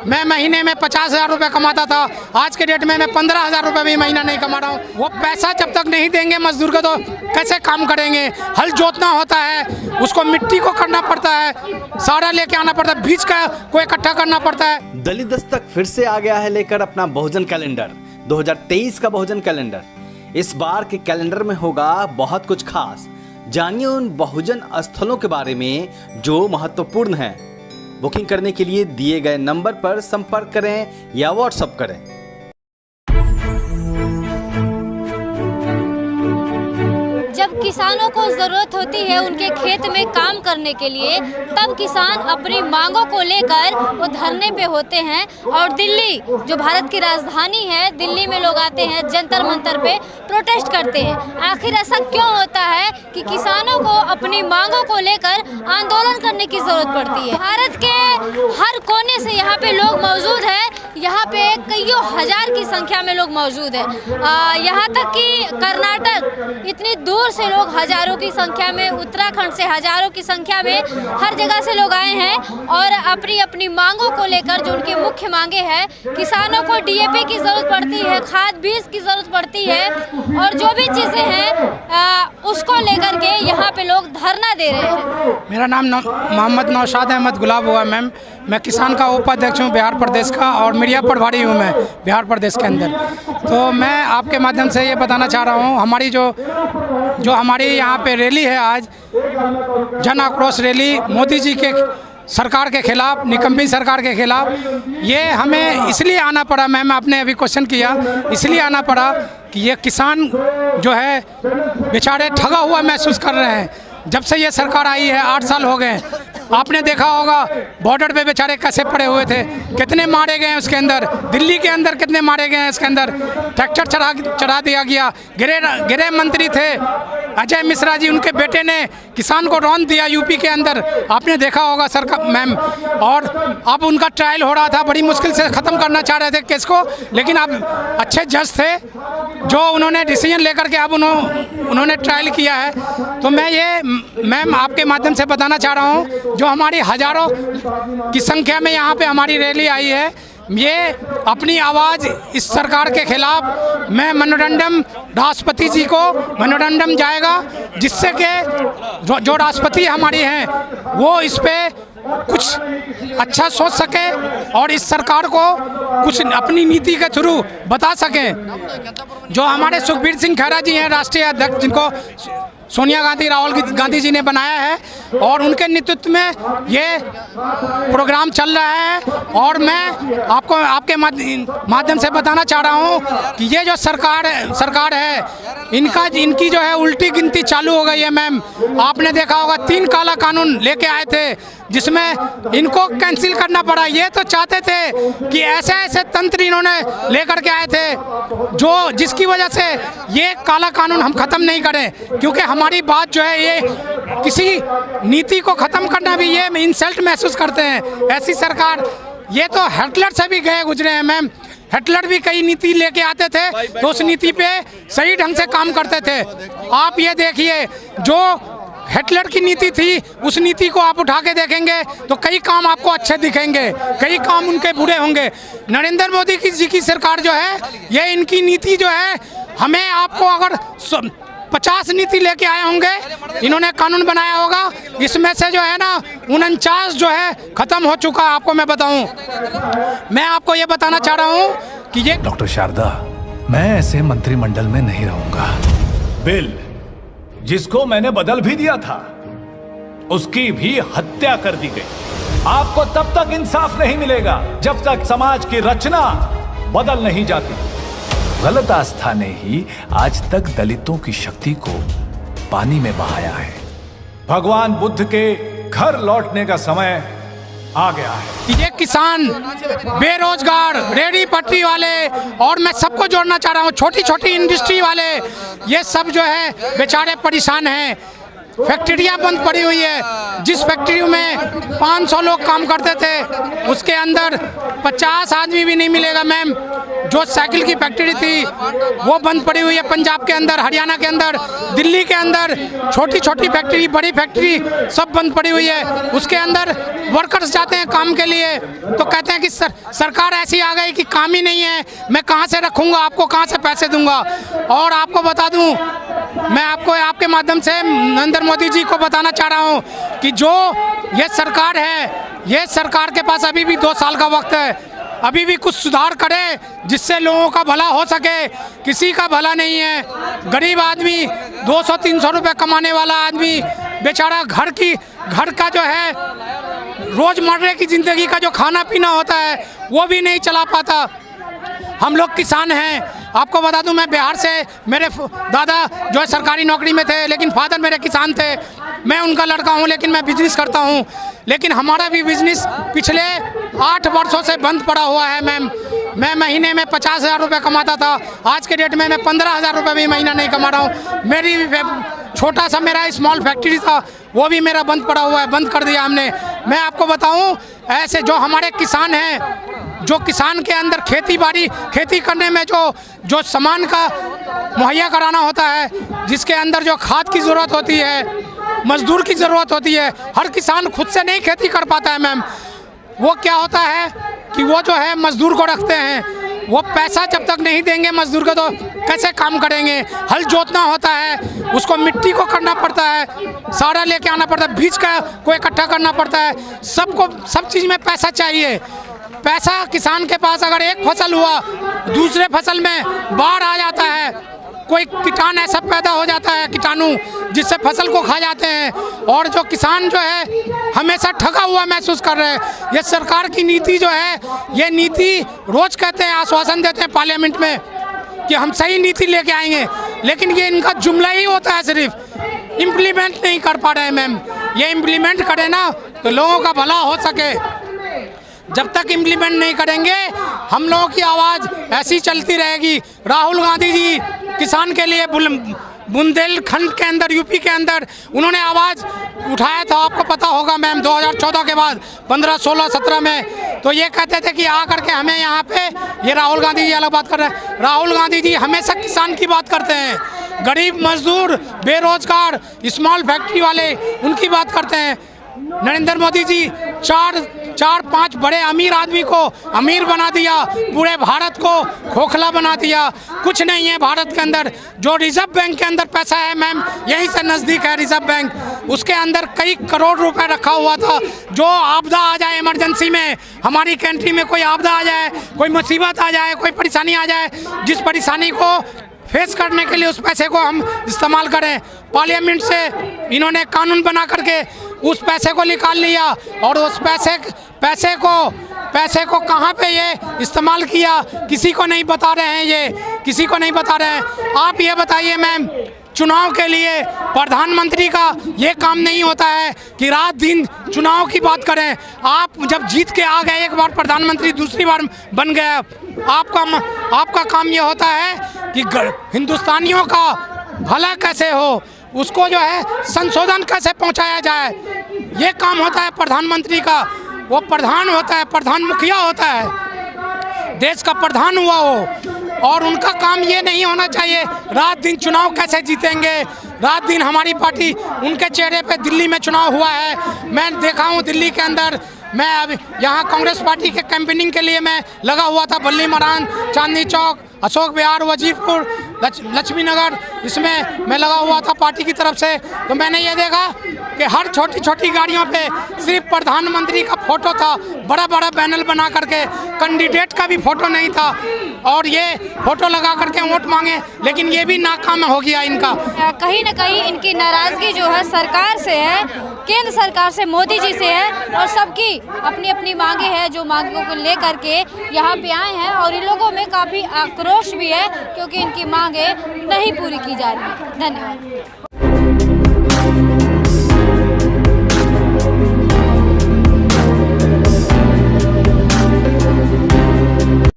मैं महीने में 50,000 रुपये कमाता था, आज के डेट में मैं 15,000 रुपये भी महीना नहीं कमा रहा हूँ। वो पैसा जब तक नहीं देंगे मजदूर को तो कैसे काम करेंगे। हल जोतना होता है, उसको मिट्टी को करना पड़ता है, सारा लेके आना पड़ता है, बीज का को इकट्ठा करना पड़ता है। दलित दस्तक फिर से आ गया है लेकर अपना बहुजन कैलेंडर, 2023 का बहुजन कैलेंडर। इस बार के कैलेंडर में होगा बहुत कुछ खास। जानिए उन बहुजन स्थलों के बारे में जो महत्वपूर्ण हैं। बुकिंग करने के लिए दिए गए नंबर पर संपर्क करें या व्हाट्सएप करें। जब किसानों को ज़रूरत होती है उनके खेत में काम करने के लिए, तब किसान अपनी मांगों को लेकर वो धरने पे होते हैं। और दिल्ली जो भारत की राजधानी है, दिल्ली में लोग आते हैं, जंतर मंतर पे प्रोटेस्ट करते हैं। आखिर ऐसा क्यों होता है कि किसानों को अपनी मांगों को लेकर आंदोलन करने की ज़रूरत पड़ती है। भारत के हर कोने से यहाँ पे लोग मौजूद हैं। यहाँ पे कईयों हजार की संख्या में लोग मौजूद हैं। यहाँ तक कि कर्नाटक, इतनी दूर से लोग हजारों की संख्या में, उत्तराखंड से हजारों की संख्या में, हर जगह से लोग आए हैं और अपनी अपनी मांगों को लेकर, जो उनकी मुख्य मांगे हैं, किसानों को डीएपी की ज़रूरत पड़ती है, खाद बीज की ज़रूरत पड़ती है और जो भी चीज़ें हैं उसको लेकर के यहाँ पे लोग धरना दे रहे हैं। मेरा नाम मोहम्मद नौशाद अहमद गुलाब हुआ मैम। मैं किसान का उपाध्यक्ष हूँ बिहार प्रदेश का और मीडिया प्रभारी हूँ मैं बिहार प्रदेश के अंदर। तो मैं आपके माध्यम से ये बताना चाह रहा हूँ, हमारी जो हमारी यहाँ पे रैली है आज, जन आक्रोश रैली मोदी जी के सरकार के खिलाफ, निकम्मी सरकार के खिलाफ, ये हमें इसलिए आना पड़ा। मैम आपने अभी क्वेश्चन किया, इसलिए आना पड़ा कि ये किसान जो है बेचारे ठगा हुआ महसूस कर रहे हैं। जब से ये सरकार आई है 8 साल हो गए। आपने देखा होगा बॉर्डर पे बेचारे कैसे पड़े हुए थे, कितने मारे गए उसके अंदर, दिल्ली के अंदर कितने मारे गए इसके अंदर, ट्रैक्टर चढ़ा दिया गया। गृह मंत्री थे अजय मिश्रा जी, उनके बेटे ने किसान को रौंद दिया यूपी के अंदर, आपने देखा होगा सरकार मैम। और अब उनका ट्रायल हो रहा था, बड़ी मुश्किल से ख़त्म करना चाह रहे थे केस को, लेकिन अब अच्छे जज थे जो उन्होंने डिसीजन लेकर के अब उन्होंने ट्रायल किया है। तो मैं ये मैम आपके माध्यम से बताना चाह रहा हूँ, जो हमारी हज़ारों की संख्या में यहाँ पे हमारी रैली आई है, ये अपनी आवाज़ इस सरकार के खिलाफ, मैं मेमोरेंडम राष्ट्रपति जी को मेमोरेंडम जाएगा, जिससे कि जो राष्ट्रपति हमारी हैं वो इस पे कुछ अच्छा सोच सके और इस सरकार को कुछ अपनी नीति के थ्रू बता सकें। जो हमारे सुखबीर सिंह खैरा जी हैं राष्ट्रीय अध्यक्ष, जिनको सोनिया गांधी, राहुल गांधी जी ने बनाया है और उनके नेतृत्व में ये प्रोग्राम चल रहा है। और मैं आपको आपके माध्यम से बताना चाह रहा हूँ कि ये जो सरकार है, इनकी जो है उल्टी गिनती चालू हो गई है मैम। आपने देखा होगा 3 काला कानून लेके आए थे, जिसमें इनको कैंसिल करना पड़ा। ये तो चाहते थे कि ऐसे ऐसे तंत्र इन्होंने लेकर के आए थे जिसकी वजह से ये काला कानून हम ख़त्म नहीं करें, क्योंकि हमारी बात जो है, ये किसी नीति को ख़त्म करना भी ये इंसल्ट महसूस करते हैं। ऐसी सरकार, ये तो हिटलर से भी गए गुजरे हैं मैम। हिटलर भी कई नीति लेके आते थे तो उस नीति पे सही ढंग से काम करते थे। आप ये देखिए, जो हिटलर की नीति थी, उस नीति को आप उठा के देखेंगे तो कई काम आपको अच्छे दिखेंगे, कई काम उनके बुरे होंगे। नरेंद्र मोदी जी की सरकार जो है, ये इनकी नीति जो है, हमें आपको अगर 50 नीति लेके आए होंगे, इन्होंने कानून बनाया होगा, इसमें से जो है ना 49 जो है ख़त्म हो चुका है। आपको मैं बताऊं, मैं आपको ये बताना चाह रहा हूं कि ये डॉक्टर शारदा, मैं ऐसे मंत्रिमंडल में नहीं रहूंगा। बिल जिसको मैंने बदल भी दिया था, उसकी भी हत्या कर दी गई। आपको तब तक इंसाफ नहीं मिलेगा जब तक समाज की रचना बदल नहीं जाती। गलत आस्था ने ही आज तक दलितों की शक्ति को पानी में बहाया है। भगवान बुद्ध के घर लौटने का समय आ गया है। ये किसान, बेरोजगार, रेहड़ी पटरी वाले, और मैं सबको जोड़ना चाह रहा हूँ, छोटी छोटी इंडस्ट्री वाले, ये सब जो है बेचारे परेशान हैं। फैक्ट्रियाँ बंद पड़ी हुई है। जिस फैक्ट्री में 500 लोग काम करते थे, उसके अंदर 50 आदमी भी नहीं मिलेगा मैम। जो साइकिल की फैक्ट्री थी वो बंद पड़ी हुई है पंजाब के अंदर, हरियाणा के अंदर, दिल्ली के अंदर। छोटी छोटी फैक्ट्री, बड़ी फैक्ट्री सब बंद पड़ी हुई है। उसके अंदर वर्कर्स जाते हैं काम के लिए तो कहते हैं कि सरकार ऐसी आ गई कि काम ही नहीं है, मैं कहाँ से रखूँगा आपको, कहाँ से पैसे दूंगा। और आपको बता दूं, मैं आपको आपके माध्यम से नरेंद्र मोदी जी को बताना चाह रहा हूँ कि जो ये सरकार है, ये सरकार के पास अभी भी 2 साल का वक्त है। अभी भी कुछ सुधार करे जिससे लोगों का भला हो सके। किसी का भला नहीं है। गरीब आदमी, 200-300 रुपये कमाने वाला आदमी बेचारा घर का जो है रोज़मर्रा की ज़िंदगी का जो खाना पीना होता है वो भी नहीं चला पाता। हम लोग किसान हैं। आपको बता दूं, मैं बिहार से, मेरे दादा जो है सरकारी नौकरी में थे लेकिन फादर मेरे किसान थे। मैं उनका लड़का हूं लेकिन मैं बिजनेस करता हूं। लेकिन हमारा भी बिजनेस पिछले 8 वर्षों से बंद पड़ा हुआ है मैम। मैं महीने में 50,000 रुपये कमाता था, आज के डेट में मैं 15,000 रुपये भी महीना नहीं कमा रहा हूँ। मेरी छोटा सा मेरा स्मॉल फैक्ट्री था वो भी मेरा बंद पड़ा हुआ है, बंद कर दिया हमने। मैं आपको बताऊँ, ऐसे जो हमारे किसान हैं, जो किसान के अंदर खेती करने में जो सामान का मुहैया कराना होता है, जिसके अंदर जो खाद की ज़रूरत होती है, मजदूर की ज़रूरत होती है, हर किसान खुद से नहीं खेती कर पाता है मैम। वो क्या होता है कि वो जो है मजदूर को रखते हैं। वो पैसा जब तक नहीं देंगे मजदूर को तो कैसे काम करेंगे। हल जोतना होता है, उसको मिट्टी को करना पड़ता है, सारा लेके आना पड़ता है, बीज को इकट्ठा करना पड़ता है। सब चीज़ में पैसा चाहिए। पैसा किसान के पास अगर एक फसल हुआ, दूसरे फसल में बाढ़ आ जाता है, कोई कीटाणु ऐसा पैदा हो जाता है, कीटाणु जिससे फसल को खा जाते हैं। और जो किसान जो है हमेशा ठगा हुआ महसूस कर रहे हैं। ये सरकार की नीति जो है, ये नीति रोज कहते हैं, आश्वासन देते हैं पार्लियामेंट में कि हम सही नीति लेके आएंगे, लेकिन ये इनका जुमला ही होता है, सिर्फ इम्प्लीमेंट नहीं कर पा रहे हैं मैम। ये इम्प्लीमेंट करें ना तो लोगों का भला हो सके। जब तक इम्प्लीमेंट नहीं करेंगे हम लोगों की आवाज़ ऐसी चलती रहेगी। राहुल गांधी जी किसान के लिए बुंदेलखंड के अंदर, यूपी के अंदर उन्होंने आवाज़ उठाया था, आपको पता होगा मैम, 2014 के बाद 15, 16, 17 में। तो ये कहते थे कि आ करके हमें यहाँ पे, ये राहुल गांधी जी अलग बात कर रहे हैं, राहुल गांधी जी हमेशा किसान की बात करते हैं। गरीब मजदूर, बेरोजगार, स्मॉल फैक्ट्री वाले, उनकी बात करते हैं। नरेंद्र मोदी जी 4-5 बड़े अमीर आदमी को अमीर बना दिया, पूरे भारत को खोखला बना दिया। कुछ नहीं है भारत के अंदर। जो रिजर्व बैंक के अंदर पैसा है मैम, यहीं से नज़दीक है रिजर्व बैंक, उसके अंदर कई करोड़ रुपए रखा हुआ था। जो आपदा आ जाए, इमरजेंसी में हमारी कंट्री में कोई आपदा आ जाए, कोई मुसीबत आ जाए, कोई परेशानी आ जाए, जिस परेशानी को फेस करने के लिए उस पैसे को हम इस्तेमाल करें। पार्लियामेंट से इन्होंने कानून बना करके उस पैसे को निकाल लिया और उस पैसे को कहाँ पे ये इस्तेमाल किया किसी को नहीं बता रहे हैं, ये किसी को नहीं बता रहे हैं। आप ये बताइए मैम, चुनाव के लिए प्रधानमंत्री का ये काम नहीं होता है कि रात दिन चुनाव की बात करें। आप जब जीत के आ गए, एक बार प्रधानमंत्री, दूसरी बार बन गए, आपका काम ये होता है कि हिंदुस्तानियों का भला कैसे हो, उसको जो है संशोधन कैसे पहुंचाया जाए, ये काम होता है प्रधानमंत्री का। वो प्रधान होता है, प्रधान मुखिया होता है, देश का प्रधान हुआ वो। और उनका काम ये नहीं होना चाहिए रात दिन चुनाव कैसे जीतेंगे, रात दिन हमारी पार्टी, उनके चेहरे पे दिल्ली में चुनाव हुआ है, मैं देखा हूँ दिल्ली के अंदर। मैं अब यहाँ कांग्रेस पार्टी के कैंपेनिंग के लिए मैं लगा हुआ था, बल्ली मरान, चांदनी चौक, अशोक विहार, वजीरपुर, लक्ष्मी नगर, इसमें मैं लगा हुआ था पार्टी की तरफ से। तो मैंने ये देखा कि हर छोटी छोटी गाड़ियों पे सिर्फ प्रधानमंत्री का फोटो था, बड़ा बड़ा बैनर बना करके, कैंडिडेट का भी फोटो नहीं था। और ये फोटो लगा करके वोट मांगे, लेकिन ये भी नाकाम हो गया इनका। कहीं ना कहीं इनकी नाराज़गी जो है सरकार से है, केंद्र सरकार से, मोदी जी से है। और सबकी अपनी अपनी मांगे हैं, जो मांगों को लेकर के यहाँ पे आए हैं। और इन लोगों में काफ़ी आक्रोश भी है क्योंकि इनकी मांगे नहीं पूरी की जा रही है। धन्यवाद।